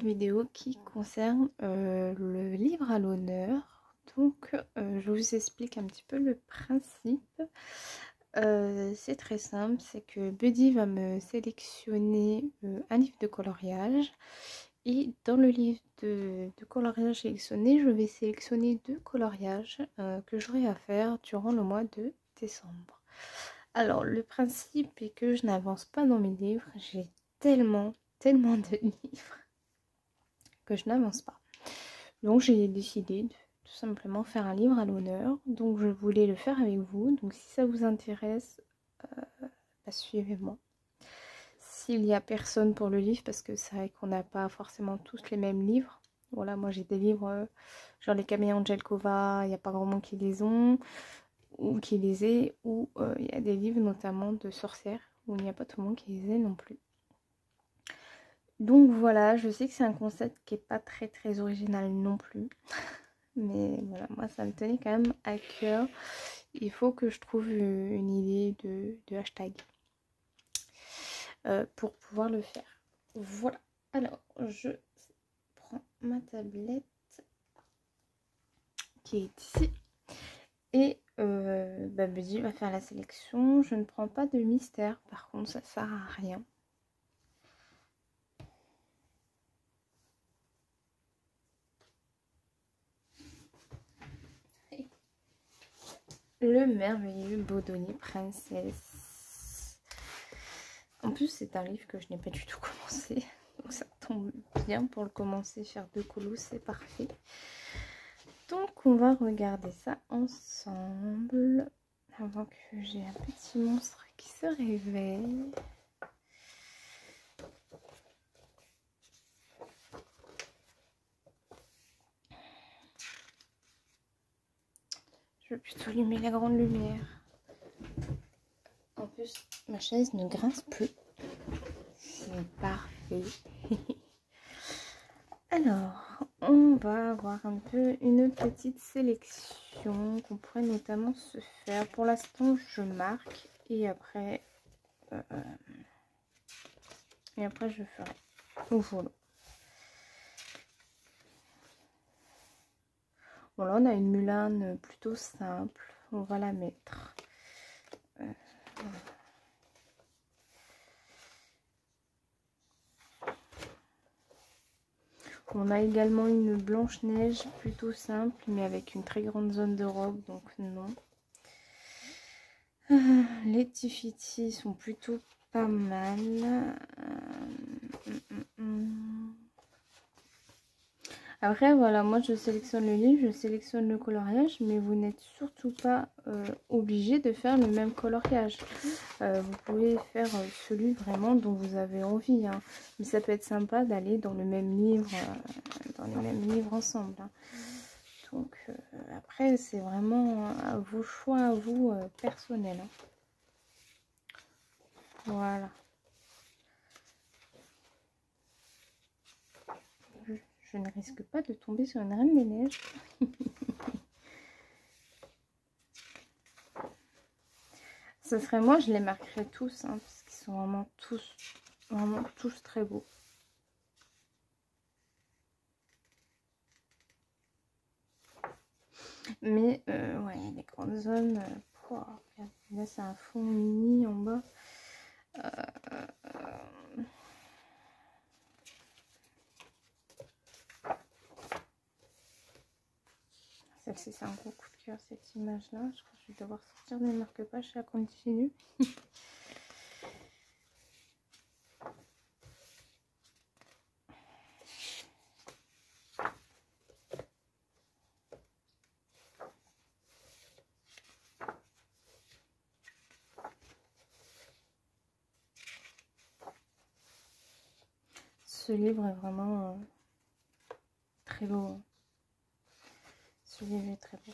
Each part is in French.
vidéo qui concerne le livre à l'honneur. Donc je vous explique un petit peu le principe. C'est très simple, c'est que Buddy va me sélectionner un livre de coloriage. Et dans le livre de coloriage sélectionné, je vais sélectionner 2 coloriages que j'aurai à faire durant le mois de décembre. Alors le principe est que je n'avance pas dans mes livres, j'ai tellement de livres que je n'avance pas. Donc j'ai décidé de tout simplement faire un livre à l'honneur. Donc je voulais le faire avec vous. Donc si ça vous intéresse, suivez-moi. S'il n'y a personne pour le livre, parce que c'est vrai qu'on n'a pas forcément tous les mêmes livres. Voilà, moi j'ai des livres genre les Caméléons de Jelkova, il n'y a pas grand monde qui les ont, ou qui les ait, ou il y a des livres notamment de sorcières, où il n'y a pas tout le monde qui les ait non plus. Donc voilà, je sais que c'est un concept qui n'est pas très original non plus. Mais voilà, moi ça me tenait quand même à cœur. Il faut que je trouve une idée de hashtag pour pouvoir le faire. Voilà. Alors, je prends ma tablette qui est ici. Et Buddy va faire la sélection. Je ne prends pas de mystère. Par contre, ça sert à rien. Le merveilleux Baudonnier Princesse. En plus, c'est un livre que je n'ai pas du tout commencé. Donc ça tombe bien pour le commencer, faire 2 colos, c'est parfait. Donc on va regarder ça ensemble. Avant que j'ai un petit monstre qui se réveille. Je vais plutôt allumer la grande lumière. En plus, ma chaise ne grince plus. C'est parfait. Alors, on va avoir un peu une petite sélection qu'on pourrait notamment se faire. Pour l'instant, je marque et après je ferai au follow. Bon, là, on a une Mulan plutôt simple. On va la mettre. Voilà. On a également une Blanche-Neige plutôt simple, mais avec une très grande zone de robe, donc non. Les Tifiti sont plutôt pas mal. Après, voilà, moi je sélectionne le livre, je sélectionne le coloriage, mais vous n'êtes surtout pas obligé de faire le même coloriage. Vous pouvez faire celui vraiment dont vous avez envie, hein. Mais ça peut être sympa d'aller dans le même livre, dans les mêmes livres ensemble, hein. Donc après, c'est vraiment à vos choix, à vous, personnels, hein. Voilà. Je ne risque pas de tomber sur une Reine des Neiges. Ce serait moi, je les marquerais tous, hein, parce qu'ils sont vraiment tous très beaux. Mais ouais, les grandes zones, là c'est un fond mini en bas. Celle-ci, c'est un gros coup de cœur, cette image-là. Je crois que je vais devoir sortir des marque-pages, ça continue. Ce livre est vraiment très beau. Ce livre est très beau.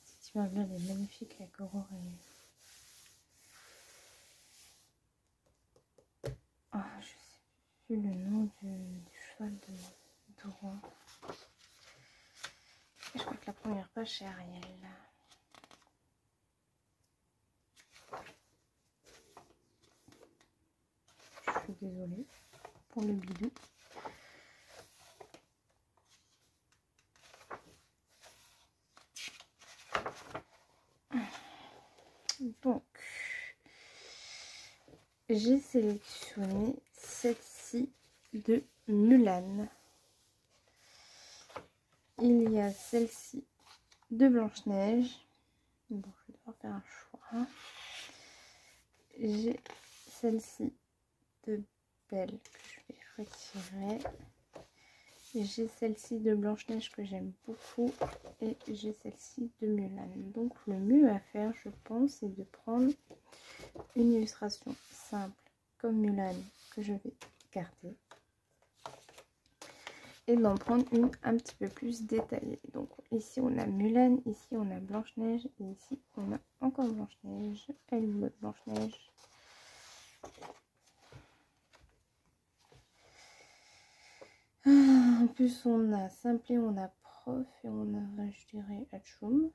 Cette image-là, elle est magnifique avec Aurore et... plus le nom du cheval de roi. Je crois que la première page c'est Ariel. Je suis désolée pour le bidou. Donc, j'ai sélectionné celle-ci de Mulan. Il y a celle-ci de Blanche-Neige. Bon, je vais devoir faire un choix. J'ai celle-ci de Belle que je vais retirer. J'ai celle-ci de Blanche-Neige que j'aime beaucoup. Et j'ai celle-ci de Mulan. Donc le mieux à faire, je pense, c'est de prendre une illustration simple comme Mulan que je vais garder. Et d'en prendre une un petit peu plus détaillée. Donc ici on a Mulan, ici on a Blanche-Neige et ici on a encore Blanche-Neige. Elle est Blanche-Neige. En plus on a Simplet, on a Prof et on a, je dirais, Hachoum.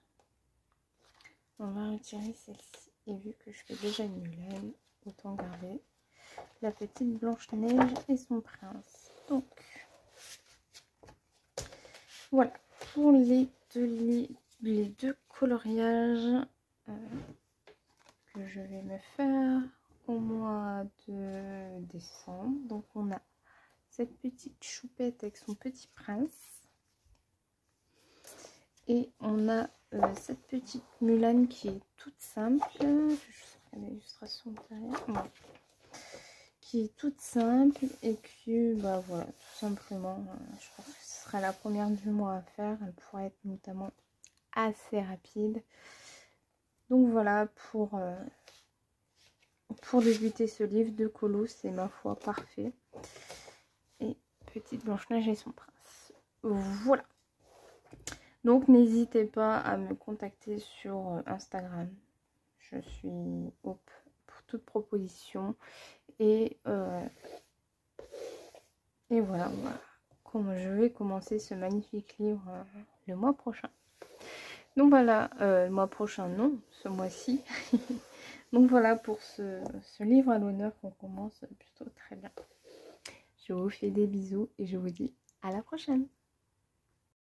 On va retirer celle-ci. Et vu que je fais déjà une Mulan, autant garder la petite Blanche-Neige et son prince. Donc voilà pour les deux coloriages que je vais me faire au mois de décembre. Donc on a cette petite choupette avec son petit prince. Et on a cette petite Mulan qui est toute simple. Je ferai l'illustration derrière. Voilà. Qui est toute simple et qui, bah voilà, tout simplement, je pense que ce sera la première du mois à faire. Elle pourrait être notamment assez rapide. Donc voilà, pour débuter ce livre de colo, c'est ma foi parfait. Et petite Blanche-Neige et son prince. Voilà. Donc n'hésitez pas à me contacter sur Instagram. Je suis pour toute proposition. Et voilà, comment je vais commencer ce magnifique livre le mois prochain. Donc voilà, le mois prochain non, ce mois-ci. Donc voilà pour ce livre à l'honneur qu'on commence plutôt très bien. Je vous fais des bisous et je vous dis à la prochaine.